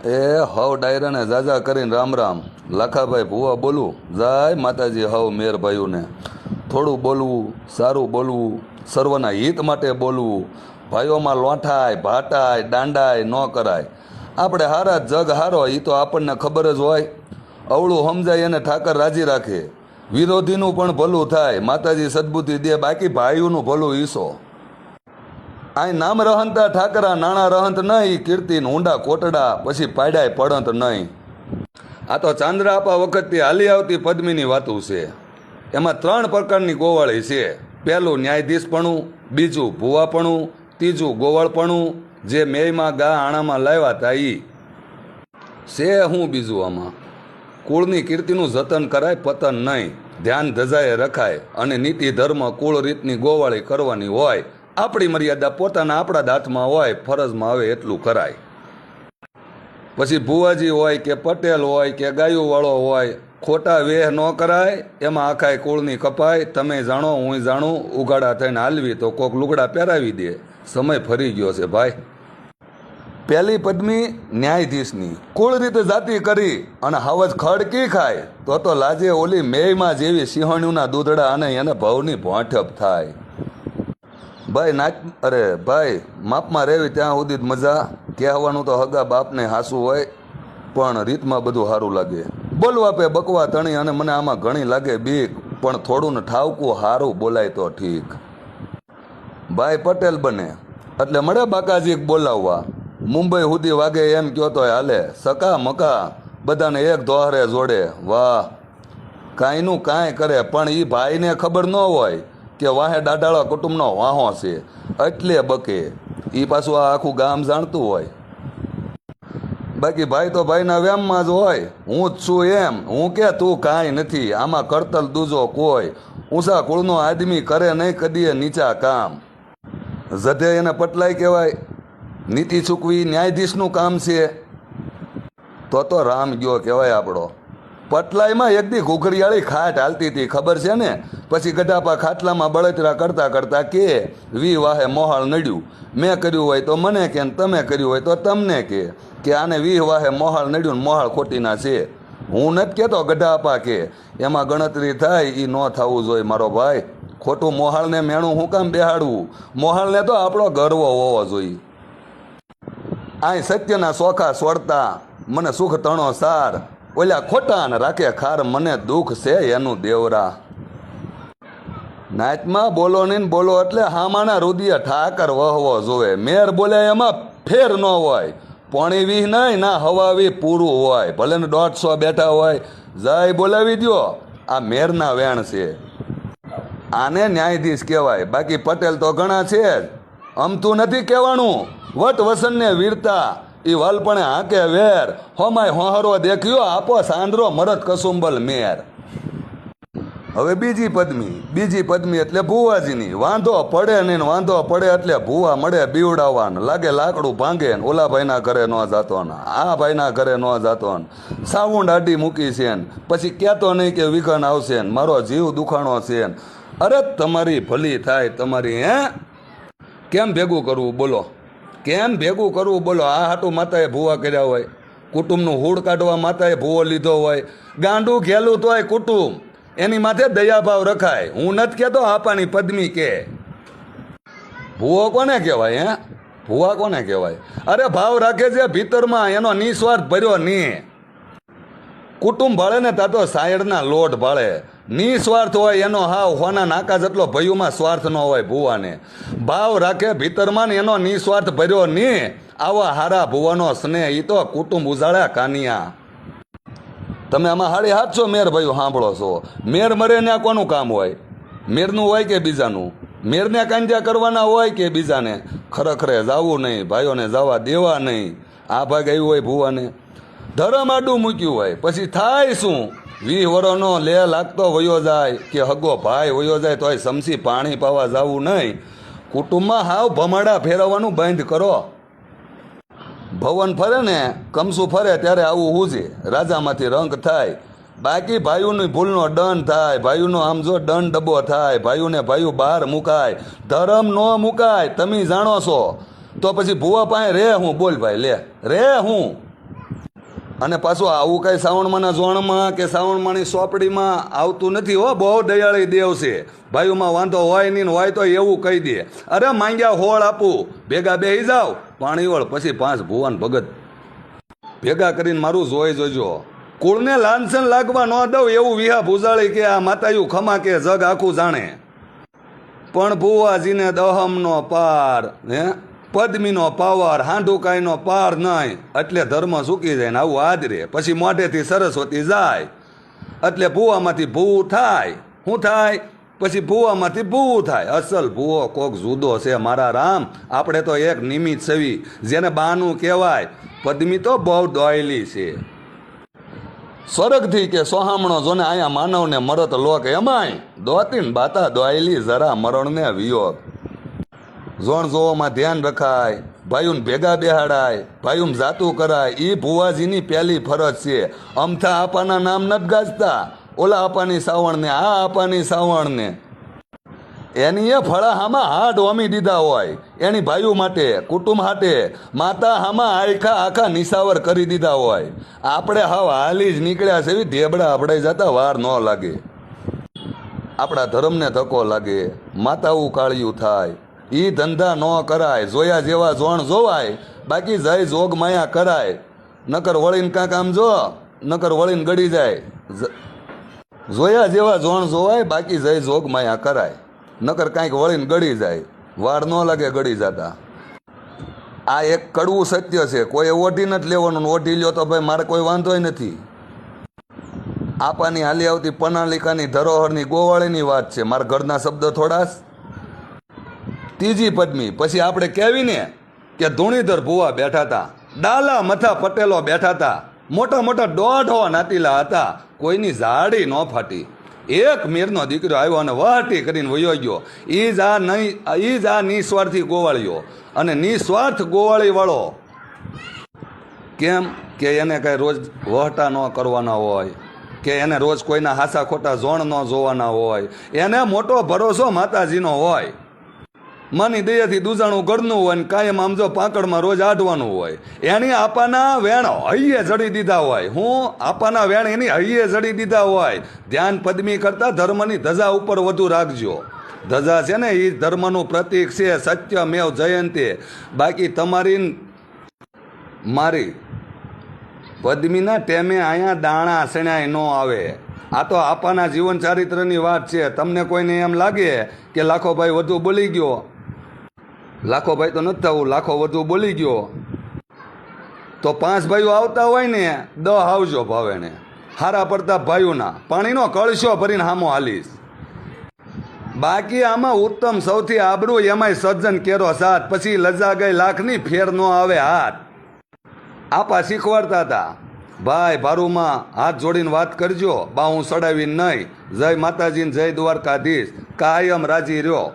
એ હવ ડાયરાને જાજા કરીને રામ રામ. લાખાભાઈ ભુવા બોલું. જાય માતાજી હવ મેરભાઈઓને. થોડું બોલવું, સારું બોલવું, સર્વના હિત માટે બોલવું. ભાઈઓમાં લોંઠાય ભાટાય દાંડાય ન કરાય. આપણે હારા જગ હારો એ તો આપણને ખબર જ હોય. અવળું સમજાય એને ઠાકર રાજી રાખે. વિરોધીનું પણ ભલું થાય, માતાજી સદબુદ્ધિ દે, બાકી ભાઈઓનું ભલું ઈસો. આ નામ રહંતા ઠાકરા નાણા રહંત નહીં, કીર્તિન ઊંડા કોટડા પછી પાડ્યાય પડંત નહીં. આ તો ચાંદ્રા આપા વખતથી હાલી આવતી પદ્મીની વાતું છે. એમાં 3 પ્રકારની ગોવાળી છે. પહેલું ન્યાયાધીશપણું, બીજું ભુવાપણું, ત્રીજું ગોવાળપણું. જે મેયમાં ગા આણામાં લાવ્યા તા ઈ છે. હું બીજું આમાં કુળની કીર્તિનું જતન કરાય, પતન નહીં. ધ્યાન ધજાએ રખાય અને નીતિ ધર્મ કુળ રીતની ગોવાળી કરવાની હોય. આપણી મર્યાદા પોતાના આપણા દાંતમાં હોય, ફરજમાં આવે એટલું કરાય. પછી ભુવાજી હોય કે પટેલ હોય કે ગાયુવાળો હોય, ખોટા વેહ ન કરાય. એમાં આખાય કુળની કપાય. તમે જાણો હું જાણું, ઉઘાડા થઈને હાલવી તો કોક લુગડા પહેરાવી દે. સમય ફરી ગયો છે ભાઈ. પહેલી પદ્મી ન્યાયાધીશની કુળ રીતે જાતિ કરી અને હાવજ ખડકી ખાય તો લાજે ઓલી મેયમાં જેવી સિંહણીઓના દૂધડા અને એને ભવની ભોંઠપ થાય. ભાઈ ભાઈ માપમાં રહેવી ત્યાં સુધી જ મજા. કહેવાનું તો હગા બાપને હાસું હોય, પણ રીતમાં બધું સારું લાગે. બોલવા પે બકવા તણી અને મને આમાં ઘણી લાગે બીક, પણ થોડું ને ઠાવકું સારું બોલાય તો ઠીક. ભાઈ પટેલ બને એટલે મળે બાકાજી બોલાવવા. મુંબઈ સુધી વાગે એમ કયો તો હાલે. સકા મકા બધાને એક દોહરે જોડે. વાહ, કાંઈનું કાંઈ કરે, પણ એ ભાઈને ખબર ન હોય કે વાહે દાડાળા કુટુંબનો વાહો છે એટલે બકે. એ પાછું આ આખું ગામ જાણતું હોય. બાકી ભાઈ તો ભાઈના વ્યામમાં જ હોય. હું જ છું એમ. હું કે તું કાંઈ નથી. આમાં કરતલ દૂજો કોઈ. ઊંચા કુળનો આદમી કરે નહીં કદીએ નીચા કામ. જધે એને પટલાય કહેવાય. નીતિ ચૂકવી ન્યાયાધીશનું કામ છે. તો રામ ગયો કહેવાય આપણો. પટલાઈમાં એક દી ઘૂઘરિયાળી ખાટ હાલતી હતી, ખબર છે ને? પછી ગઢાપા ખાટલામાં બળતરા કરતા કરતા કે વી વાહે મોહાળ નડ્યું. મેં કર્યું હોય તો મને કે, તમે કર્યું હોય તો તમને કે આને વી વાહે મોહાળ નડ્યું ને મોહાળ ખોટીના છે. હું નથી કહેતો ગઢાપા કે એમાં ગણતરી થાય, એ ન થવું જોઈએ મારો ભાઈ. ખોટું મોહાળને મેણું હું કામ બેહાડવું? મોહાળને તો આપણો ગર્વ હોવો જોઈએ. આ સત્યના સોખા સોડતા મને સુખ તણો સાર, ઓલ્યા ખોટા ને રાખે ખાર, મને દુઃખ છે એનું દેવરા. નાચમાં બોલો ને બોલો એટલે હામાના રુદિયા ઠાકર વહવો જોવે. મેર બોલે એમાં ફેર ન હોય. પોણી વીહ નહીં ના હવા વીહ પૂરું હોય. ભલે ને 150 બેઠા હોય, જય બોલાવી દો. આ મેરના વેણ છે. આને ન્યાયાધીશ કહેવાય. બાકી પટેલ તો ઘણા છે જ. અમતું નથી કહેવાનું. વટ વસનને વીરતા ઈ વાલપણે હાકે વેર. હોમાય હોહરો દેખ્યો આપો સાંદરો મરદ કસુંબલ મેર. હવે બીજી પદ્મી એટલે ભુવાજીની. વાંધો પડે ને વાંધો પડે એટલે ભુવા મળે બીવડાવવાન. લાગે લાકડું ભાંગે ને ઓલા ભાઈના ઘરે ન જાતો ને આ ભાઈના ઘરે ન જાતો ને સાઉન્ડ આડી મૂકી છે ને પછી કહેતો નહીં કે વિઘન આવશે ને મારો જીવ દુખાણો છે ને. અરે તમારી ભલી થાય તમારી. કેમ ભેગું કરવું બોલો? કેમ ભેગું કરવું બોલો? આ હાટું માતાએ ભૂવા કર્યા હોય. કુટુંબનું હૂડ કાઢવા માતાએ ભૂવો લીધો હોય. ગાંડું ઘેલું તોય કુટુંબ, એની માથે દયાભાવ રખાય. હું નથી કહેતો આપાની પદ્મી કે. ભૂવો કોને કહેવાય? ભૂવા કોને કહેવાય? અરે ભાવ રાખે છે ભીતરમાં, એનો નિસ્વાર્થ ભર્યો ની. કુટુંબ ભાળે ને તા તો સાયડના લોટ ભાળે. નિસ્વાર્થ હોય એનો હાવ હોના નાકા જેટલો ભયુમાં સ્વાર્થ ન હોય ભુવાને. ભાવ રાખે ભીતરમાં ને એનો નિસ્વાર્થ ભર્યો ની. આવા હારા ભુવાનો સ્નેહ ઈ તો કુટુંબ ઉજાળ્યા કાનિયા. તમે આમાં 750 મેર ભાઈઓ સાંભળો છો. મેર મરે ને કોનું કામ હોય? મેરનું હોય કે બીજાનું? મેરને કાંજા કરવાના હોય કે બીજાને? ખરેખરે જાવું નહીં, ભાઈઓને જવા દેવા નહીં. આ ભાગ આવ્યું હોય ભુવાને, ધરમ આડું મૂક્યું હોય, પછી થાય શું? 20 વર્ષનો લે લાગતો વયો જાય કે હગો ભાઈ વયો જાય તોય સમસી પાણી પાવા જવું નહીં. કુટુંબમાં હાવ ભમાડા ફેરવવાનું બંધ કરો. ભવન ફરે ને કમસું ફરે ત્યારે આવું હુજે. રાજામાંથી રંગ થાય. બાકી ભાઈઓની ભૂલનો દંડ થાય. ભાઈઓનો આમ જો દંડ ડબ્બો થાય. ભાઈઓને ભાઈઓ બહાર મુકાય. ધર્મ ન મુકાય. તમે જાણો છો તો પછી ભુવા પાસે રે હું? બોલ ભાઈ લે રે હું? અને પાછું આવું કાંઈ શ્રાવણમાંના ઝોણમાં કે શ્રાવણમાંની સોપડીમાં આવતું નથી હો. બહુ દયાળી દેવ છે. ભાઈઓમાં વાંધો હોય નહીં ને હોય તો એવું કહી દે, અરે માંગ્યા હોળ આપું, ભેગા બેહી જાવ પાણી વળ, પછી 5 ભુવન ભગત ભેગા કરીને મારું જોઈ જોજો. કુળને લાંછન લાગવા ન દઉં એવું વિહા ભૂજાળી કે આ માતાયું ખમા કે જગ આખું જાણે. પણ ભુવાજીને દહમનો પાર હે, પદ્મીનો પાવર, હાંડુકાઈનો પાર નહીં, એટલે ધર્મ ચૂકી જાય ને આવું આદરે. પછી મોઢેથી સરસ્વતી જાય એટલે ભૂવામાંથી ભૂ થાય. શું થાય? પછી ભૂવામાંથી ભૂ થાય. અસલ ભૂવો કોક જુદો છે મારા રામ. આપણે તો એક નિમિત્ત છવી, જેને બાનું કહેવાય. પદ્મી તો બહુ દોયલી છે. સ્વર્ગથી કે સોહામણો જોને આયા માનવને મરત લોક, એમાંય દોતીન બાતા દોયલી જરા મરણને વિયોગ. ઝોણ જોવામાં ધ્યાન રખાય, ભાઈઓને ભેગા બેહાડાય, ભાઈઓને જાતું કરાય, એ ભુવાજીની પહેલી ફરજ છે. અમથા આપાના નામ નથી ગાજતા, ઓલા આપાની સાવણને, આ આપાની સાવણને. એની એ ફળા હામાં હાડ ઓમી દીધા હોય, એની ભાઈઓ માટે, કુટુંબ માટે, માતા હામાં આખા નિશાવર કરી દીધા હોય. આપણે હાવ હાલી જ નીકળ્યા છે, ઢેબડા આપડાઈ જતા વાર ન લાગે. આપણા ધર્મને ધક્કો લાગે, માતાવું કાળિયું થાય. ઈ ધંધા ન કરાય, જોયા જેવા ઝોણ જોવાય, બાકી જય જોગ માયા કરાય. નકર વળીને કાંક આમ જો, નકર વળીને ગળી જાય. જોયા જેવા ઝોણ જોવાય, બાકી જય જોગ માયા કરાય. નકર કાંઈક વળીને ગળી જાય, વાર ન લાગે ગળી જતા. આ એક કડવું સત્ય છે. કોઈ ઓઢી નથી લેવાનું, ઓઢી લ્યો તો ભાઈ મારે કોઈ વાંધોય નથી. આપાની હાલી આવતી પનાલિકાની ધરોહરની ગોવાળીની વાત છે, મારા ઘરના શબ્દ થોડાસ. ત્રીજી પદ્મી પછી આપણે કહેવીને કે ધૂણીધર ભુવા બેઠા હતા, ડાલા મથા પટેલો બેઠા હતા, મોટા મોટા 1.5 નાતીલા હતા, કોઈની ઝાડી ન ફાટી. એક મીરનો દીકરો આવ્યો અને વાટી કરીને વયો ગયો. ઈ જ આ નિસ્વાર્થી ગોવાળીઓ. અને નિસ્વાર્થ ગોવાળી વાળો કેમ કે એને કાંઈ રોજ વહટા ન કરવાના હોય, કે એને રોજ કોઈના હાસા ખોટા ઝોણ ન જોવાના હોય, એને મોટો ભરોસો માતાજીનો હોય. માની દયાથી દૂજાણું ઘરનું હોય ને કાયમ આમ જો પાંકડમાં રોજ આઢવાનું હોય. એની આપાના વેણ હૈયે જડી દીધા હોય. હું આપાના વેણ એની હૈયે જડી દીધા હોય. ધ્યાન પદ્મી કરતા ધર્મની ધજા ઉપર વધુ રાખજો. ધજા છે ને એ ધર્મનું પ્રતીક છે, સત્યમેવ જયંતે. બાકી તમારી મારી પદ્મીના ટેમે અહીંયા દાણા સણાય ન આવે. આ તો આપાના જીવન ચારિત્રની વાત છે. તમને કોઈને એમ લાગે કે લાખોભાઈ વધુ બોલી ગયો, લાખોભાઈ તો નથી થવું, લાખો વધુ બોલી ગયો, તો 5 ભાઈઓ આવતા હોય ને 10 આવજો ભાવેને. હારા પડતા ભાઈઓના પાણીનો કળશો ભરીને હામો હાલીશ. બાકી આમાં ઉત્તમ સૌથી આબરૂ, એમાંય સજ્જન કેરો સાથ. પછી લજા ગઈ લાખની ફેર નો આવે હાથ. આપા શીખવાડતા હતા, ભાઈ ભારુમાં હાથ જોડીને વાત કરજો, બા હું સડાવીને નહીં. જય માતાજીને જય દ્વારકાધીશ, કાયમ રાજી રહ્યો.